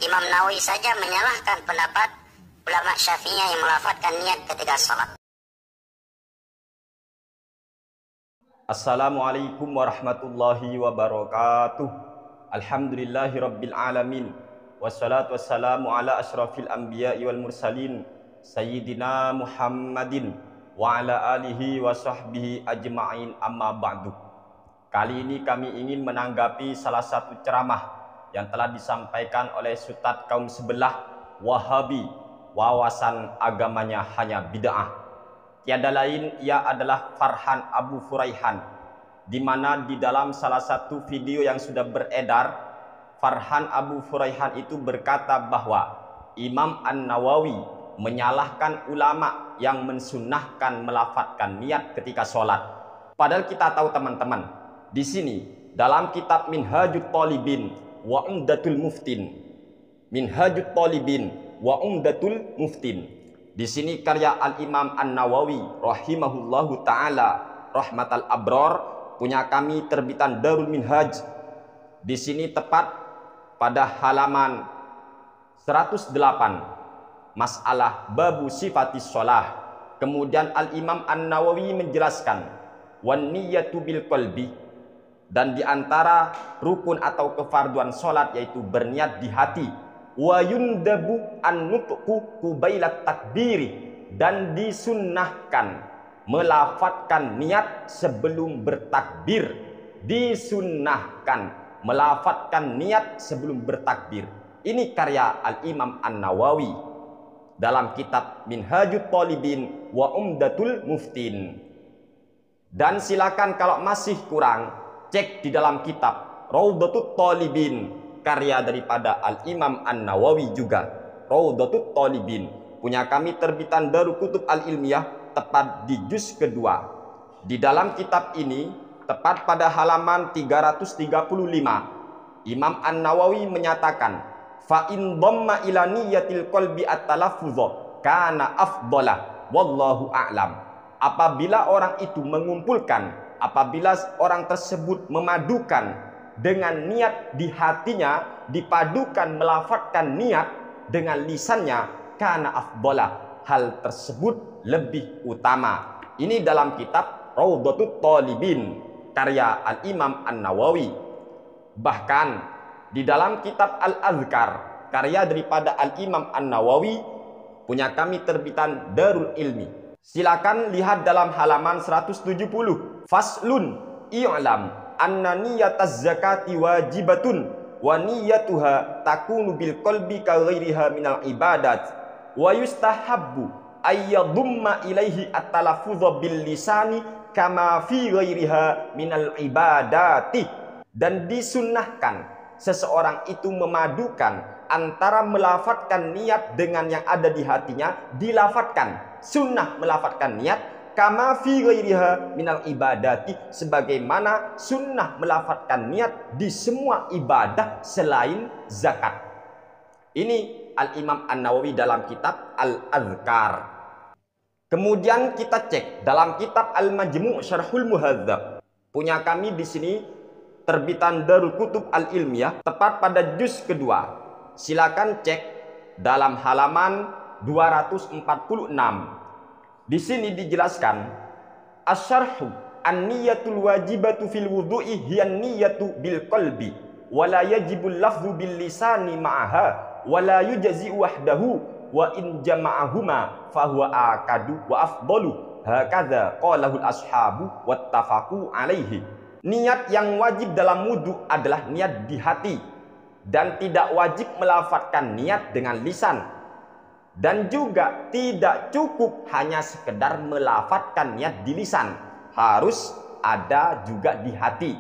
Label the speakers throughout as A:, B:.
A: Imam Nawawi saja menyalahkan pendapat ulama Syafi'iyah yang melafadzkan niat ketika sholat.
B: Assalamualaikum warahmatullahi wabarakatuh. Alhamdulillahi rabbil alamin. Wassalatu wassalamu ala ashrafil anbiya'i wal mursalin Sayyidina Muhammadin wa ala alihi wa sahbihi ajma'in, amma ba'du. Kali ini kami ingin menanggapi salah satu ceramah yang telah disampaikan oleh Ustadz kaum sebelah Wahabi, wawasan agamanya hanya bid'ah. Tiada lain, ia adalah Farhan Abu Furaihan, di mana di dalam salah satu video yang sudah beredar, Farhan Abu Furaihan itu berkata bahwa Imam An-Nawawi menyalahkan ulama yang mensunnahkan melafadzkan niat ketika sholat. Padahal kita tahu teman-teman, di sini dalam kitab Minhajut Talibin wa Umdatul Muftin, Minhajut Talibin wa Umdatul Muftin, di sini karya Al-Imam An-Nawawi rahimahullahu ta'ala rahmatal abror, punya kami terbitan Darul Minhaj. Di sini tepat pada halaman 108, masalah babu sifatis sholah. Kemudian Al-Imam An-Nawawi menjelaskan wan niyatu bil qalbi, dan diantara rukun atau kefarduan sholat yaitu berniat di hati. Wa yundabu an-nutqu qubailat takbiri, dan disunnahkan melafadzkan niat sebelum bertakbir. Disunnahkan melafadzkan niat sebelum bertakbir. Ini karya Al-Imam An-Nawawi dalam kitab Minhajut Talibin wa Umdatul Muftin. Dan silakan kalau masih kurang, cek di dalam kitab Raudhatut Talibin, karya daripada Al-Imam An-Nawawi juga. Raudhatut Talibin punya kami terbitan Darul Kutub Al-Ilmiyah, tepat di juz kedua. Di dalam kitab ini tepat pada halaman 335, Imam An-Nawawi menyatakan fa in dhamma ila niyatil qalbi at-talaffuz kana afdalah wallahu a'lam. Apabila orang itu mengumpulkan, apabila orang tersebut memadukan dengan niat di hatinya, dipadukan melafadzkan niat dengan lisannya, kana afdalah, hal tersebut lebih utama. Ini dalam kitab Raudhatut Talibin karya Al-Imam An-Nawawi. Bahkan di dalam kitab Al-Azkar karya daripada Al-Imam An-Nawawi, punya kami terbitan Darul Ilmi. Silakan lihat dalam halaman 170. Faslun i'lam anna niyataz zakati wajibatun wa niyatuha takunu bil qalbi ka ghairiha minal ibadat wa yustahabbu ayyadumma ilaihi at-talaffuz bil lisani kama fi ghairiha minal ibadati. Dan disunnahkan seseorang itu memadukan antara melafadzkan niat dengan yang ada di hatinya, dilafadzkan. Sunnah melafadzkan niat kama fi ghairiha minal ibadati, sebagaimana sunnah melafadzkan niat di semua ibadah selain zakat. Ini Al-Imam An-Nawawi dalam kitab Al-Azkar. Kemudian kita cek dalam kitab Al-Majmu' Syarhul Muhadzab, punya kami di sini terbitan Darul Kutub Al-Ilmiyah, tepat pada juz kedua. Silakan cek dalam halaman 246. Di sini dijelaskan asyarhu an-niyatul wajibatu fil wudu'i hiya niyatu bil qalbi wa la yajibul lafzu bil lisani ma'aha wa la yujzi wahdahu wa in jama'ahuma fa huwa akadu wa afdalu hakadha qalahul ashabu wattafaqu alaihi. Niat yang wajib dalam wudu adalah niat di hati, dan tidak wajib melafadzkan niat dengan lisan. Dan juga tidak cukup hanya sekedar melafadzkan niat di lisan, harus ada juga di hati.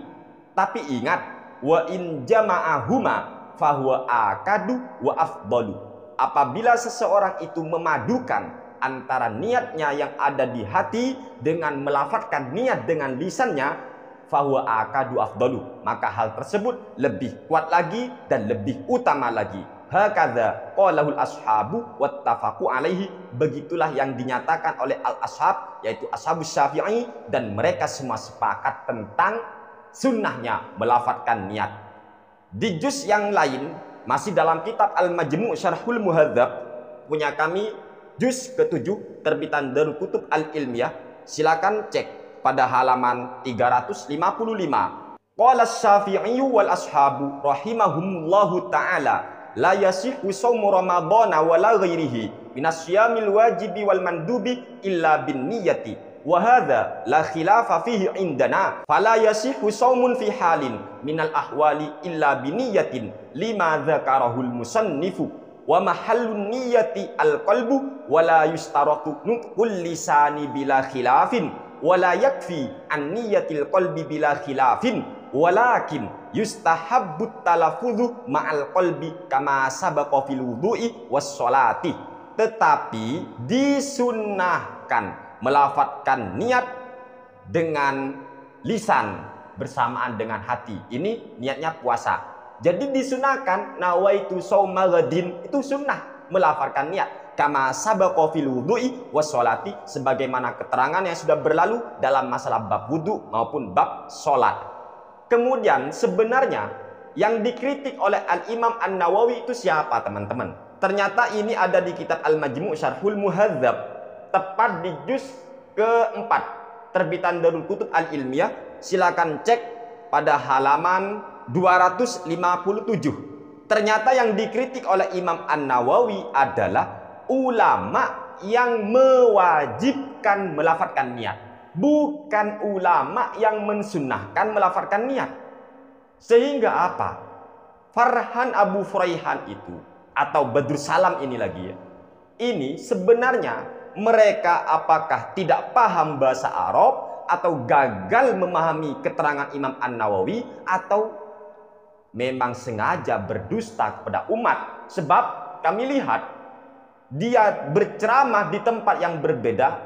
B: Tapi ingat, wa in jama'ahuma fahuwa akadu wa afdalu. Apabila seseorang itu memadukan antara niatnya yang ada di hati dengan melafadzkan niat dengan lisannya, fahuwa akadu afdalu, maka hal tersebut lebih kuat lagi dan lebih utama lagi. Hakadha qalahul ashabu wattafaqu alaihi, begitulah yang dinyatakan oleh al-ashab, yaitu ashabus Syafi'i, dan mereka semua sepakat tentang sunnahnya melafadzkan niat. Di juz yang lain masih dalam kitab Al-Majmu' Syarhul Muhadzab punya kami juz ke-7 terbitan Darul Kutub Al-Ilmiyah. Silakan cek pada halaman 355. Qala Asy-Syafi'i wal ashabu rahimahumullahu ta'ala la yasihhu shaumu ramadhana wala ghairihi minas syiyamil wajibi wal mandubi illa bin niyyati wa hadza la khilafa fihi indana fala yasihhu shaumun fi halin minal ahwali illa bin niyyatin lima dzakarahul musannifu wa mahallun niyyati al qalbu wala yustaratu nutqul lisani bila khilafin wala yakfi an niyyatil qalbi bila khilafin walakin yustahabbut talaffudhu ma'al qalbi kama sabaqa fil wudu'i was sholati. Tetapi disunnahkan melafadzkan niat dengan lisan bersamaan dengan hati. Ini niatnya puasa. Jadi disunahkan nawaitu shauma ghadin, itu sunnah melafadzkan niat kama sabaqa fil wudu'i was sholati, sebagaimana keterangan yang sudah berlalu dalam masalah bab wudu maupun bab sholat. Kemudian sebenarnya yang dikritik oleh Al-Imam An-Nawawi itu siapa teman-teman? Ternyata ini ada di kitab Al-Majmu' Syarhul Muhadzab, tepat di juz ke-4 terbitan Darul Kutub Al-Ilmiyah. Silakan cek pada halaman 257. Ternyata yang dikritik oleh Imam An-Nawawi adalah ulama yang mewajibkan melafadzkan niat, bukan ulama yang mensunnahkan melafadzkan niat. Sehingga apa? Farhan Abu Furaihan itu atau Badrus Salam ini lagi ya, ini sebenarnya mereka apakah tidak paham bahasa Arab atau gagal memahami keterangan Imam An-Nawawi atau memang sengaja berdusta kepada umat. Sebab kami lihat dia berceramah di tempat yang berbeda,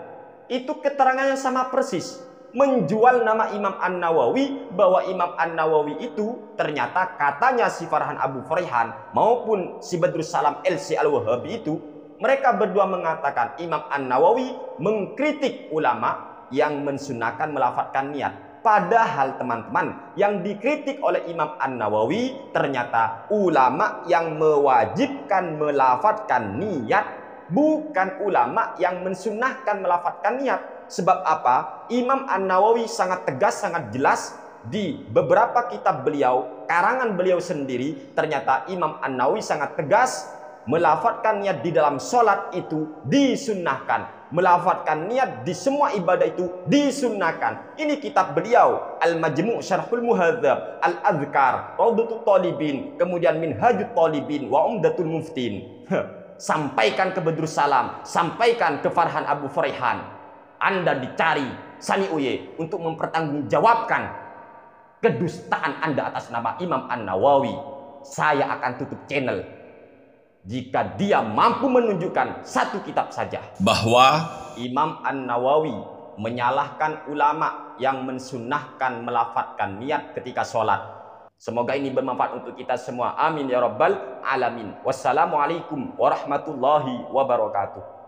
B: itu keterangannya sama persis, menjual nama Imam An-Nawawi, bahwa Imam An-Nawawi itu ternyata katanya si Farhan Abu Furaihan maupun si Badrus Salam LC Al-Wahabi itu, mereka berdua mengatakan Imam An-Nawawi mengkritik ulama yang mensunahkan melafadzkan niat. Padahal teman-teman, yang dikritik oleh Imam An-Nawawi ternyata ulama yang mewajibkan melafadzkan niat, bukan ulama yang mensunahkan melafadzkan niat. Sebab apa? Imam An-Nawawi sangat tegas, sangat jelas di beberapa kitab beliau, karangan beliau sendiri. Ternyata Imam An-Nawawi sangat tegas melafadzkan niat di dalam sholat itu disunnahkan, melafadzkan niat di semua ibadah itu disunnahkan. Ini kitab beliau Al-Majmu' Syarhul Muhadzab, Al-Adhkar, Rawdatul Talibin, kemudian Minhajut Talibin wa Umdatul Muftin. Sampaikan ke Badrus Salam, sampaikan ke Farhan Abu Furaihan, Anda dicari Sani Uye untuk mempertanggungjawabkan kedustaan Anda atas nama Imam An-Nawawi. Saya akan tutup channel jika dia mampu menunjukkan satu kitab saja bahwa Imam An-Nawawi menyalahkan ulama yang mensunnahkan melafadzkan niat ketika sholat. Semoga ini bermanfaat untuk kita semua. Amin ya rabbal alamin. Wassalamualaikum warahmatullahi wabarakatuh.